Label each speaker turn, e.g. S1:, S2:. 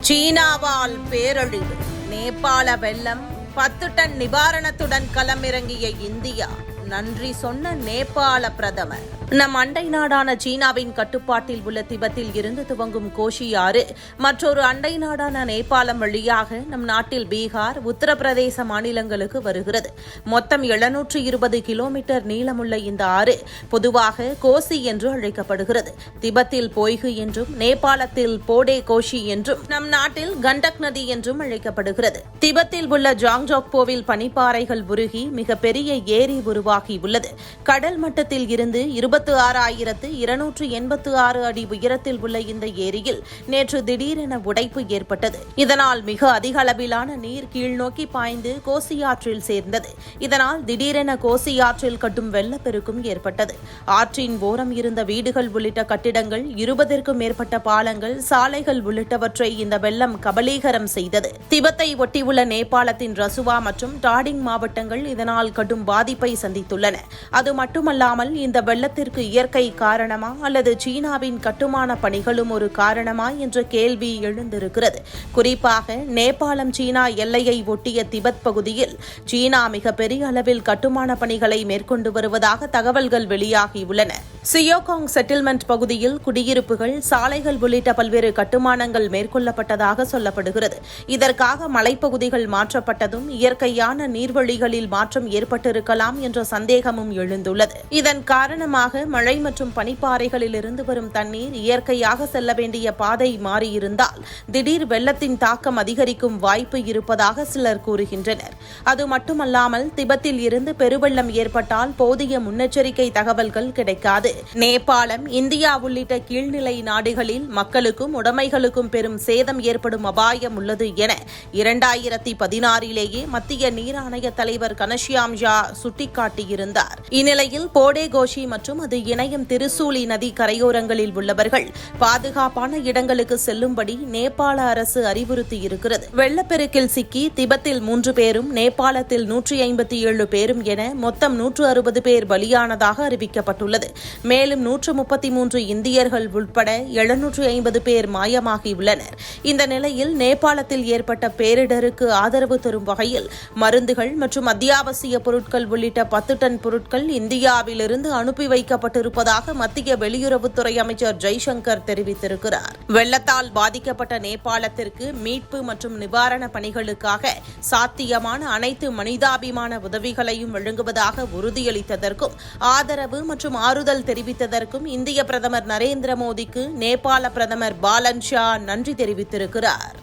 S1: சீனாவால் பேரழிவு, நேபாள வெள்ளம், 10 டன் நிவாரணத்துடன் களமிறங்கிய இந்தியா. நன்றி சொன்ன நேபாள பிரதமர். நம் அண்டை நாடான சீனாவின் கட்டுப்பாட்டில் உள்ள திபெத்தில் இருந்து துவங்கும் கோஷி ஆறு மற்றொரு அண்டை நாடான நேபாளம் வழியாக நம் நாட்டில் பீகார், உத்தரப்பிரதேச மாநிலங்களுக்கு வருகிறது. மொத்தம் 720 கிலோமீட்டர் நீளமுள்ள இந்த ஆறு பொதுவாக கோசி என்று அழைக்கப்படுகிறது. திபெத்தில் பொய்கு என்றும், நேபாளத்தில் போடே கோஷி என்றும், நம் நாட்டில் கண்டக் நதி என்றும் அழைக்கப்படுகிறது. திபெத்தில் உள்ள ஜாங்ஜோக்போவில் பனிப்பாறைகள் உருகி மிகப்பெரிய ஏரி உருவாகியுள்ளது. கடல் மட்டத்தில் இருந்து 26,286 அடி உயரத்தில் உள்ள இந்த ஏரியில் நேற்று திடீரென உடைப்பு ஏற்பட்டது. இதனால் மிக அதிக அளவிலான நீர் கீழ்நோக்கி பாய்ந்து கோசி ஆற்றில் சேர்ந்தது. இதனால் திடீரென கோசி ஆற்றில் கட்டும் வெள்ளப்பெருக்கும் ஏற்பட்டது. ஆற்றின் ஓரம் இருந்த வீடுகள் உள்ளிட்ட கட்டிடங்கள், 20க்கும் மேற்பட்ட பாலங்கள், சாலைகள் உள்ளிட்டவற்றை இந்த வெள்ளம் கபலீகரம் செய்தது. திபெத்தை ஒட்டியுள்ள நேபாளத்தின் ரசுவா மற்றும் டாடிங் மாவட்டங்கள் இதனால் கடும் பாதிப்பை சந்தித்துள்ளன. அது மட்டுமல்லாமல் இந்த வெள்ளத்திற்கு இயற்கை காரணமா அல்லது சீனாவின் கட்டுமான பணிகளும் ஒரு காரணமா என்ற கேள்வி எழுந்திருக்கிறது. குறிப்பாக நேபாளம் சீனா எல்லையை ஒட்டிய திபெத் பகுதியில் சீனா மிகப்பெரிய அளவில் கட்டுமான பணிகளை மேற்கொண்டு வருவதாக தகவல்கள் வெளியாகியுள்ளன. சியோகாங் செட்டில்மெண்ட் பகுதியில் குடியிருப்புகள், சாலைகள் உள்ளிட்ட பல்வேறு கட்டுமானங்கள் மேற்கொள்ளப்பட்டதாக சொல்லப்படுகிறது. இதற்காக மலைப்பகுதிகள் மாற்றப்பட்டதும் இயற்கையான நீர்வழிகளில் மாற்றம் ஏற்பட்டிருக்கலாம் என்ற சந்தேகமும் எழுந்துள்ளது. இதன் காரணமாக மழை மற்றும் பனிப்பாறைகளில் இருந்து வரும் தண்ணீர் இயற்கையாக செல்ல வேண்டிய பாதை மாறியிருந்தால் திடீர் வெள்ளத்தின் தாக்கம் அதிகரிக்கும் வாய்ப்பு இருப்பதாக சிலர் கூறுகின்றனர். அது மட்டுமல்லாமல் திபெத்தில் இருந்து பெருவெள்ளம் ஏற்பட்டால் போதிய முன்னெச்சரிக்கை தகவல்கள் கிடைக்காது. நேபாளம், இந்தியா உள்ளிட்ட கீழ்நிலை நாடுகளில் மக்களுக்கும் உடைமைகளுக்கும் பெரும் சேதம் ஏற்படும் அபாயம் உள்ளது என 2016 மத்திய நீர் ஆணைய தலைவர் கனஷ்யாம் ஜா சுட்டிக்காட்டியிருந்தார். இந்நிலையில் போடே கோஷி மற்றும் அது இணையும் திருசூலி நதி கரையோரங்களில் உள்ளவர்கள் பாதுகாப்பான இடங்களுக்கு செல்லும்படி நேபாள அரசு அறிவுறுத்தியிருக்கிறது. வெள்ளப்பெருக்கில் சிக்கி திபெத்தில் 3 பேரும், நேபாளத்தில் 157 பேரும் என மொத்தம் 160 பேர் பலியானதாக அறிவிக்கப்பட்டுள்ளது. மேலும் 133 இந்தியர்கள் உட்பட 750 பேர் மாயமாகியுள்ளனர். இந்த நிலையில் நேபாளத்தில் ஏற்பட்ட பேரிடருக்கு ஆதரவு தரும் வகையில் மருந்துகள் மற்றும் அத்தியாவசிய பொருட்கள் உள்ளிட்ட 10 டன் பொருட்கள் இந்தியாவிலிருந்து அனுப்பி வைக்கப்பட்டிருப்பதாக மத்திய வெளியுறவுத்துறை அமைச்சர் ஜெய்சங்கர் தெரிவித்திருக்கிறார். வெள்ளத்தால் பாதிக்கப்பட்ட நேபாளத்திற்கு மீட்பு மற்றும் நிவாரண பணிகளுக்காக சாத்தியமான அனைத்து மனிதாபிமான உதவிகளையும் வழங்குவதாக உறுதியளித்ததற்கும் ஆதரவு மற்றும் ஆறுதல் தெரிவித்ததற்கும் இந்திய பிரதமர் நரேந்திர மோடிக்கு நேபாள பிரதமர் பாலன் ஷா நன்றி தெரிவித்திருக்கிறார்.